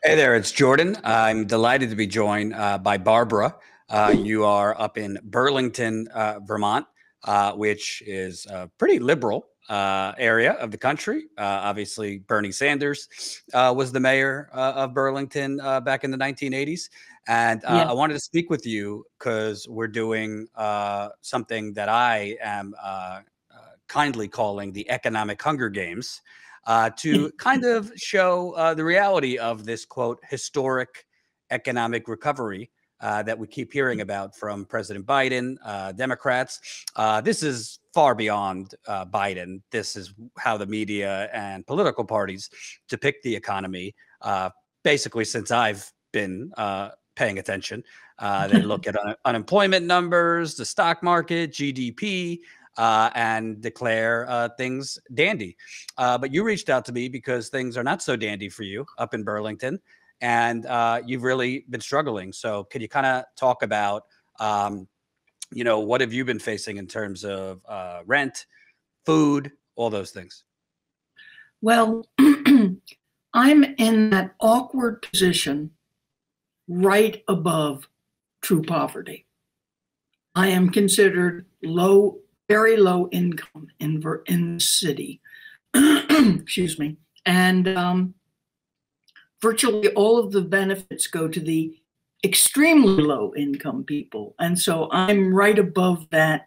Hey there, it's Jordan. I'm delighted to be joined by Barbara. You are up in Burlington, Vermont, which is a pretty liberal area of the country. Obviously, Bernie Sanders was the mayor of Burlington back in the 1980s. And Yeah. I wanted to speak with you because we're doing something that I am kindly calling the economic Hunger Games. To kind of show the reality of this, quote, historic economic recovery that we keep hearing about from President Biden, Democrats. This is far beyond Biden. This is how the media and political parties depict the economy, basically since I've been paying attention. They look at unemployment numbers, the stock market, GDP, and declare things dandy. But you reached out to me because things are not so dandy for you up in Burlington, and you've really been struggling. So can you kind of talk about, what have you been facing in terms of rent, food, all those things? Well, I'm in that awkward position right above true poverty. I am considered very low income in the city. Excuse me. And virtually all of the benefits go to the extremely low income people. And so I'm right above that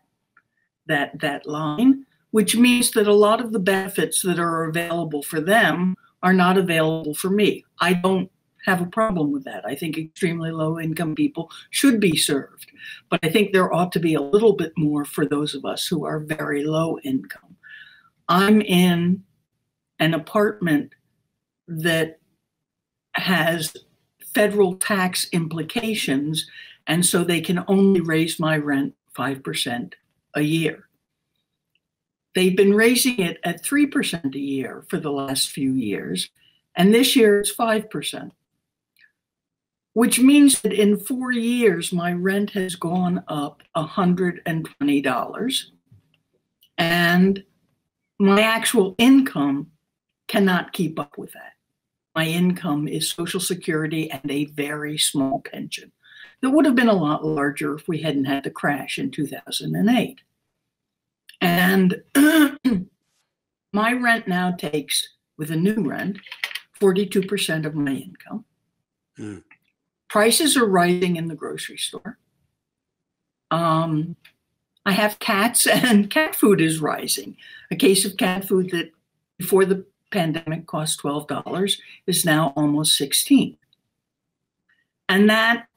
line, which means that a lot of the benefits that are available for them are not available for me. I don't have a problem with that. I think extremely low income people should be served, but I think there ought to be a little bit more for those of us who are very low income. I'm in an apartment that has federal tax implications, and so they can only raise my rent 5% a year. They've been raising it at 3% a year for the last few years, and this year it's 5%. Which means that in 4 years, my rent has gone up $120, and my actual income cannot keep up with that. My income is Social Security and a very small pension that would have been a lot larger if we hadn't had the crash in 2008. And my rent now takes, with a new rent, 42% of my income. Mm. Prices are rising in the grocery store. I have cats, and cat food is rising. A case of cat food that before the pandemic cost $12 is now almost $16. And that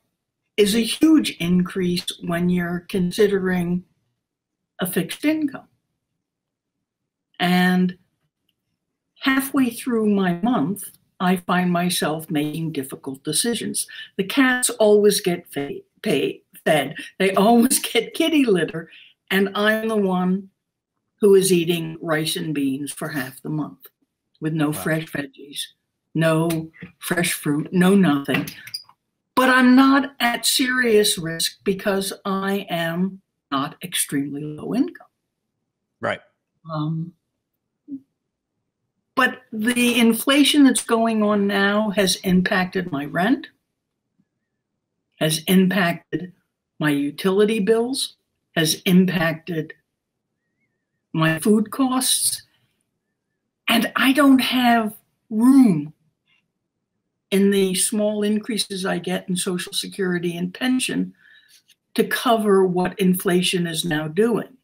is a huge increase when you're considering a fixed income. And halfway through my month, I find myself making difficult decisions. The cats always get fed. They always get kitty litter, and I'm the one who is eating rice and beans for half the month with no fresh veggies, no fresh fruit, no nothing. But I'm not at serious risk because I am not extremely low income. Right. But the inflation that's going on now has impacted my rent, has impacted my utility bills, has impacted my food costs, and I don't have room in the small increases I get in Social Security and pension to cover what inflation is now doing.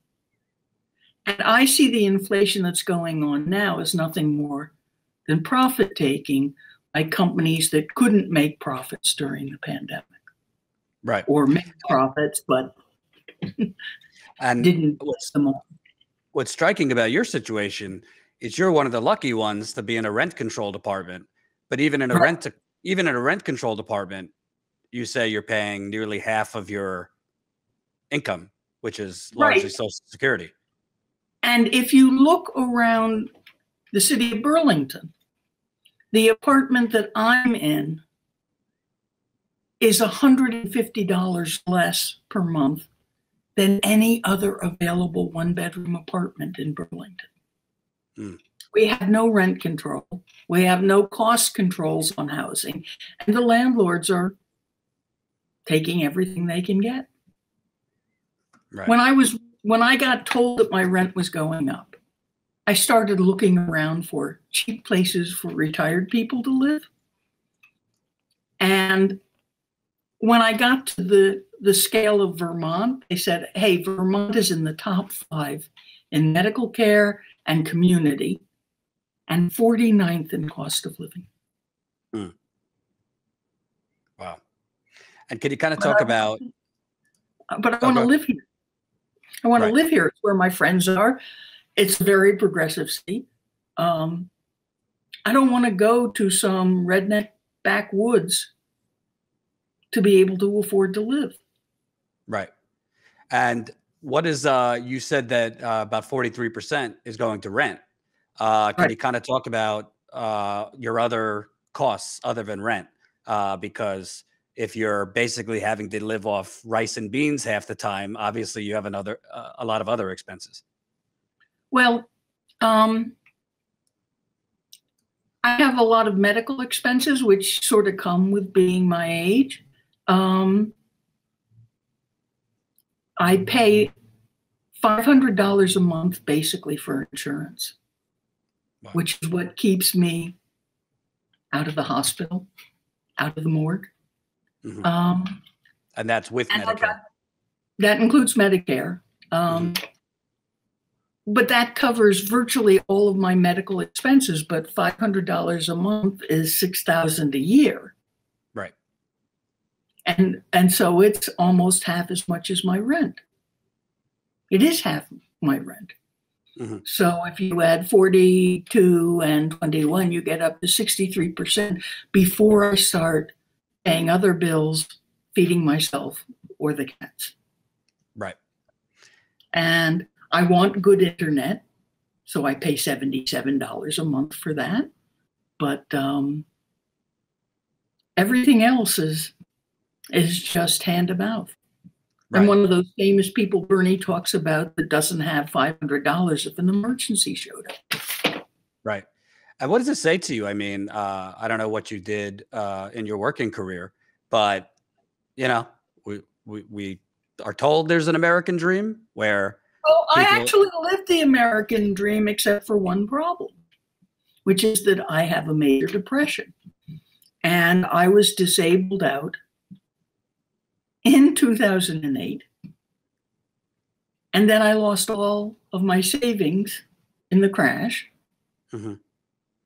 And I see the inflation that's going on now as nothing more than profit taking by companies that couldn't make profits during the pandemic. Right. Or make profits, but and didn't. What's striking about your situation is you're one of the lucky ones to be in a rent controlled apartment. But even in a rent controlled apartment, you say you're paying nearly half of your income, which is largely Social Security. And if you look around the city of Burlington, the apartment that I'm in is $150 less per month than any other available one-bedroom apartment in Burlington. We have no rent control. We have no cost controls on housing. And the landlords are taking everything they can get. Right. When I got told that my rent was going up, I started looking around for cheap places for retired people to live. And when I got to the scale of Vermont, they said, hey, Vermont is in the top 5 in medical care and community, and 49th in cost of living. Hmm. Wow. And can you kind of talk about... But I want to live here. I want to live here. It's where my friends are. It's a very progressive city. I don't want to go to some redneck backwoods to be able to afford to live. Right. And what is, you said that about 43% is going to rent. Can you kind of talk about your other costs other than rent? Because if you're basically having to live off rice and beans half the time, obviously you have a lot of other expenses. Well, I have a lot of medical expenses, which sort of come with being my age. I pay $500 a month basically for insurance, which is what keeps me out of the hospital, out of the morgue. Mm-hmm. And that's with Medicare. That includes Medicare. But that covers virtually all of my medical expenses. But $500 a month is $6,000 a year. Right. And so it's almost half as much as my rent. It is half my rent. Mm-hmm. So if you add 42 and 21, you get up to 63% before I start paying other bills, feeding myself or the cats. Right. And I want good internet, so I pay $77 a month for that. But everything else is just hand to mouth. Right. I'm one of those famous people Bernie talks about that doesn't have $500 if an emergency showed up. Right. And what does it say to you? I mean, I don't know what you did in your working career, but you know, we are told there's an American dream where. Oh, I actually lived the American dream, except for one problem, which is that I have a major depression, and I was disabled out in 2008, and then I lost all of my savings in the crash. Mm-hmm.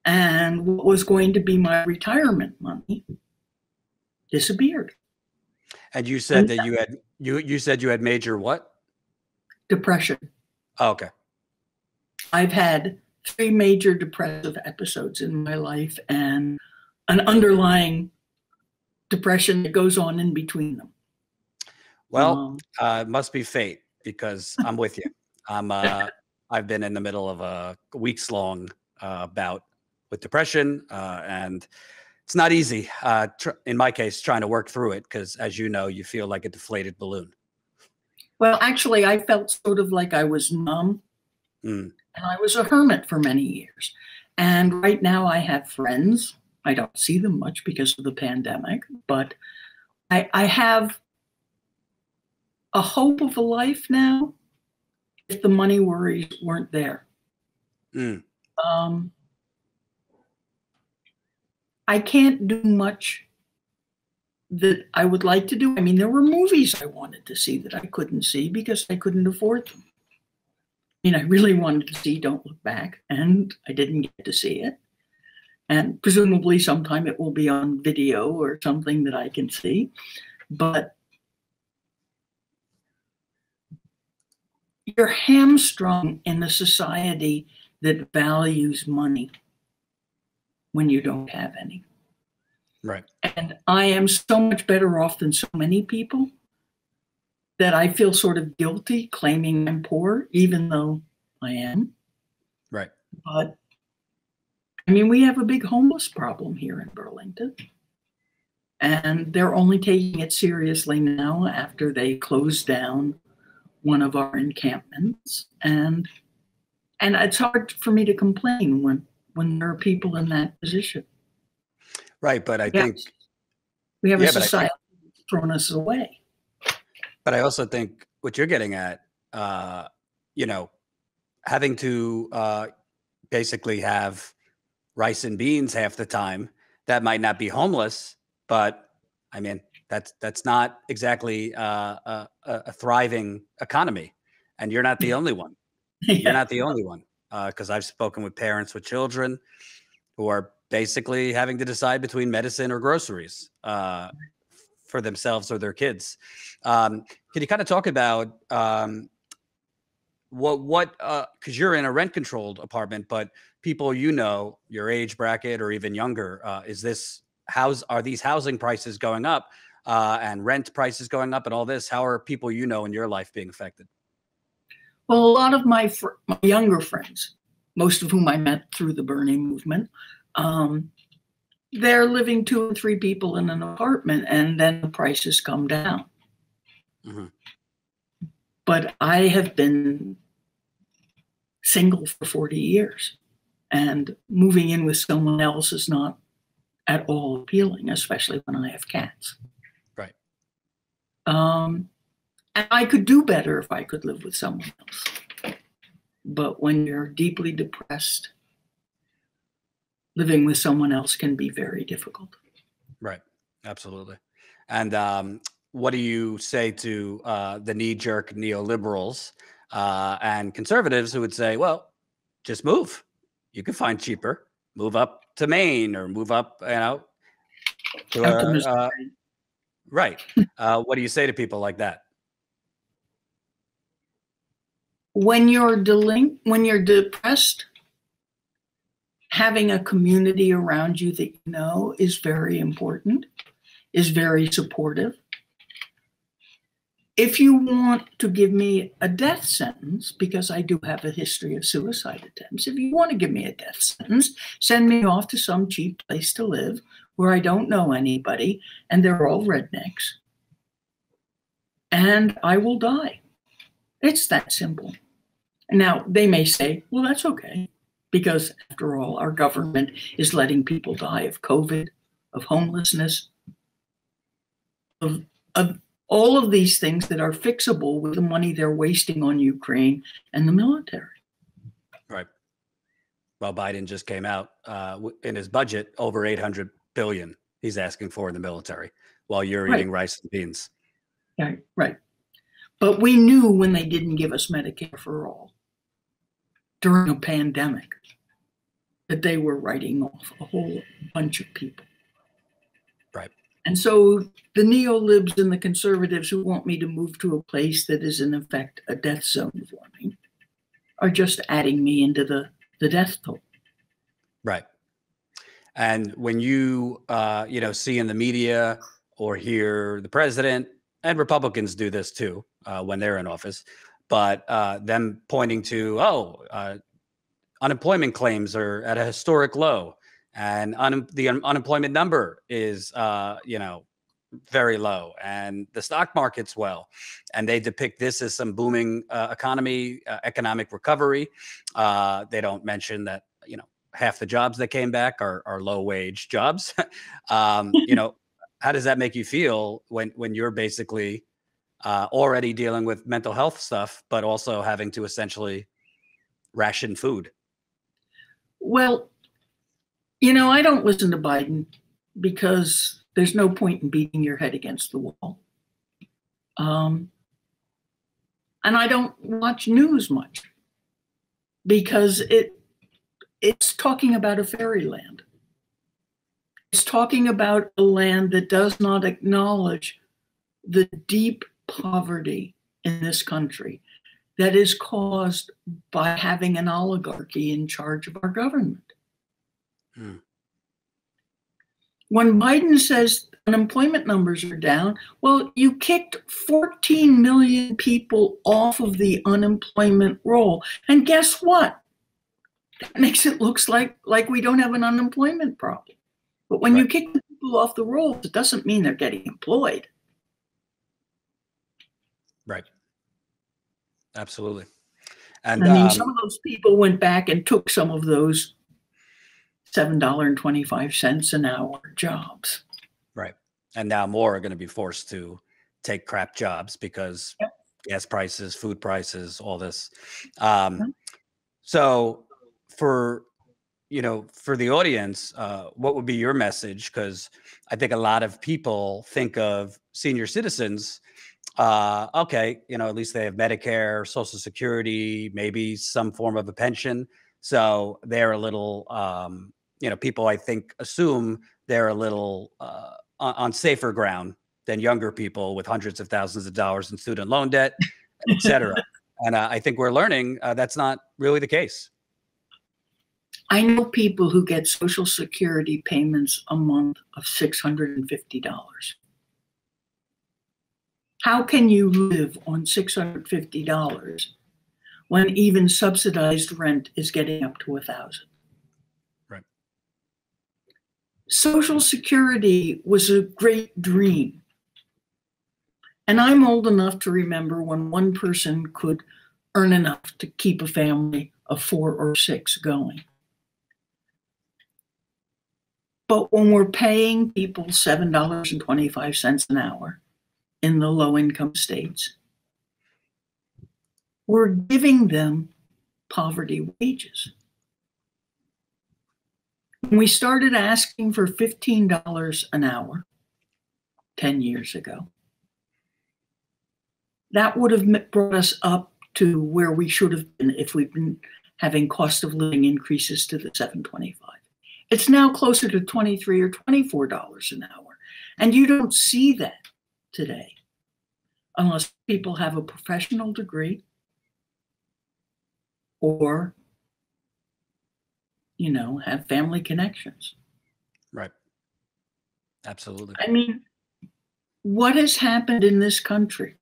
And what was going to be my retirement money disappeared. And you said that you said you had major what? Depression. Oh, okay. I've had 3 major depressive episodes in my life and an underlying depression that goes on in between them. Well, it must be fate, because I'm with you. I've been in the middle of a weeks-long bout with depression, and it's not easy. In my case, trying to work through it, because as you know, you feel like a deflated balloon. Well, actually, I felt sort of like I was numb, and I was a hermit for many years. And right now I have friends. I don't see them much because of the pandemic, but I have a hope of a life now if the money worries weren't there. I can't do much that I would like to do. I mean, there were movies I wanted to see that I couldn't see because I couldn't afford them. I mean, I really wanted to see Don't Look Back, and I didn't get to see it. And presumably sometime it will be on video or something that I can see. But you're hamstrung in a society that values money when you don't have any. Right. And I am so much better off than so many people that I feel sort of guilty claiming I'm poor, even though I am. Right. But I mean, we have a big homeless problem here in Burlington. And they're only taking it seriously now after they closed down one of our encampments. And And it's hard for me to complain when there are people in that position. Right, but I think we have a society that's thrown us away. But I also think what you're getting at, you know, having to basically have rice and beans half the time, that might not be homeless, but I mean, that's not exactly a thriving economy, and you're not the only one. You're not the only one, because I've spoken with parents with children who are basically having to decide between medicine or groceries for themselves or their kids. Can you kind of talk about what because you're in a rent controlled apartment, but people your age bracket or even younger, are these housing prices going up and rent prices going up and all this? How are people in your life being affected? Well, a lot of my younger friends, most of whom I met through the Bernie movement, they're living 2 or 3 people in an apartment, and then the prices come down. Mm-hmm. But I have been single for 40 years, and moving in with someone else is not at all appealing, especially when I have cats. Right. And I could do better if I could live with someone else. But when you're deeply depressed, living with someone else can be very difficult. Right. Absolutely. And what do you say to the knee-jerk neoliberals and conservatives who would say, well, just move. You can find cheaper. Move up to Maine or move up, to right. What do you say to people like that? When you're depressed, having a community around you that you know is very important, is very supportive. If you want to give me a death sentence, because I do have a history of suicide attempts, if you want to give me a death sentence, send me off to some cheap place to live where I don't know anybody and they're all rednecks, and I will die. It's that simple. Now, they may say, well, that's okay, because after all, our government is letting people die of COVID, of homelessness, of all of these things that are fixable with the money they're wasting on Ukraine and the military. Right. Well, Biden just came out in his budget over $800 billion he's asking for in the military while you're eating rice and beans. Yeah, right. But we knew when they didn't give us Medicare for all during a pandemic that they were writing off a whole bunch of people. Right. And so the neolibs and the conservatives who want me to move to a place that is in effect a death zone for me are just adding me into the death toll. Right. And when you, see in the media or hear the president, and Republicans do this too when they're in office, but them pointing to, unemployment claims are at a historic low, and the unemployment number is, very low, and the stock market's well, and they depict this as some booming economy, economic recovery. They don't mention that, half the jobs that came back are low wage jobs. How does that make you feel when you're basically already dealing with mental health stuff, but also having to essentially ration food? Well, I don't listen to Biden because there's no point in beating your head against the wall. And I don't watch news much because it's talking about a fairyland. It's talking about a land that does not acknowledge the deep poverty in this country that is caused by having an oligarchy in charge of our government. Hmm. When Biden says unemployment numbers are down, well, you kicked 14 million people off of the unemployment roll. And guess what? That makes it look like we don't have an unemployment problem. But when you kick the people off the roll, it doesn't mean they're getting employed. Right. Absolutely. And I mean, some of those people went back and took some of those $7.25 an hour jobs. Right. And now more are going to be forced to take crap jobs because gas prices, food prices, all this. So for the audience, what would be your message? Because I think a lot of people think of senior citizens, okay, at least they have Medicare, Social Security, maybe some form of a pension. So they're a little, people I think assume they're a little on safer ground than younger people with hundreds of thousands of dollars in student loan debt, et cetera. And I think we're learning that's not really the case. I know people who get Social Security payments a month of $650. How can you live on $650 when even subsidized rent is getting up to $1,000? Right. Social Security was a great dream. And I'm old enough to remember when one person could earn enough to keep a family of 4 or 6 going. But when we're paying people $7.25 an hour in the low-income states, we're giving them poverty wages. When we started asking for $15 an hour 10 years ago, that would have brought us up to where we should have been if we'd been having cost of living increases to the $7.25. It's now closer to $23 or $24 an hour. And you don't see that today unless people have a professional degree or, have family connections. Right. Absolutely. I mean, what has happened in this country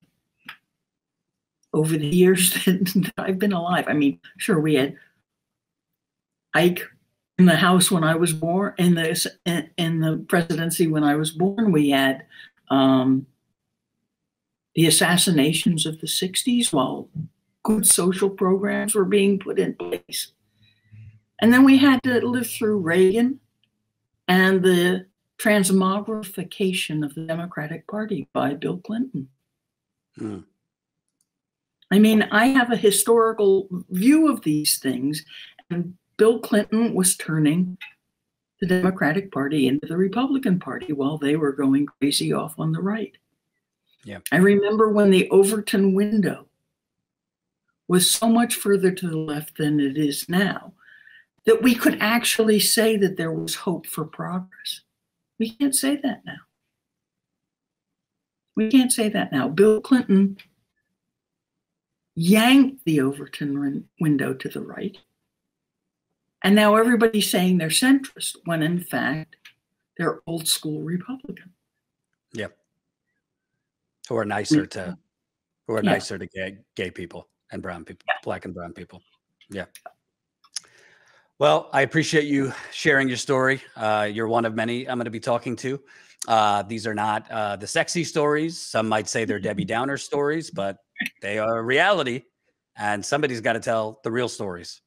over the years that I've been alive? I mean, sure, we had Ike in the House when I was born, in the presidency when I was born. We had the assassinations of the 60s while good social programs were being put in place. And then we had to live through Reagan and the transmogrification of the Democratic Party by Bill Clinton. I mean, I have a historical view of these things, and Bill Clinton was turning the Democratic Party into the Republican Party while they were going crazy off on the right. Yeah. I remember when the Overton window was so much further to the left than it is now, that we could actually say that there was hope for progress. We can't say that now. We can't say that now. Bill Clinton yanked the Overton window to the right. And now everybody's saying they're centrist, when in fact, they're old school Republican. Yep. Who are nicer to gay people and brown people, Black and brown people. Yeah. Well, I appreciate you sharing your story. You're one of many I'm going to be talking to. These are not the sexy stories. Some might say they're Debbie Downer stories, but they are reality. And somebody's got to tell the real stories.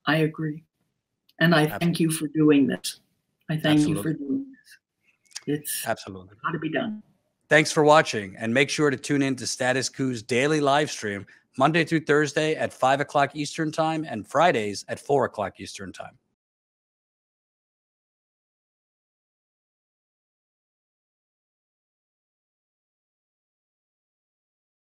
I agree. And I thank you for doing this. I thank you for doing this. It's absolutely got to be done. Thanks for watching, and make sure to tune in to Status Coup's daily live stream Monday through Thursday at 5 o'clock Eastern Time and Fridays at 4 o'clock Eastern Time.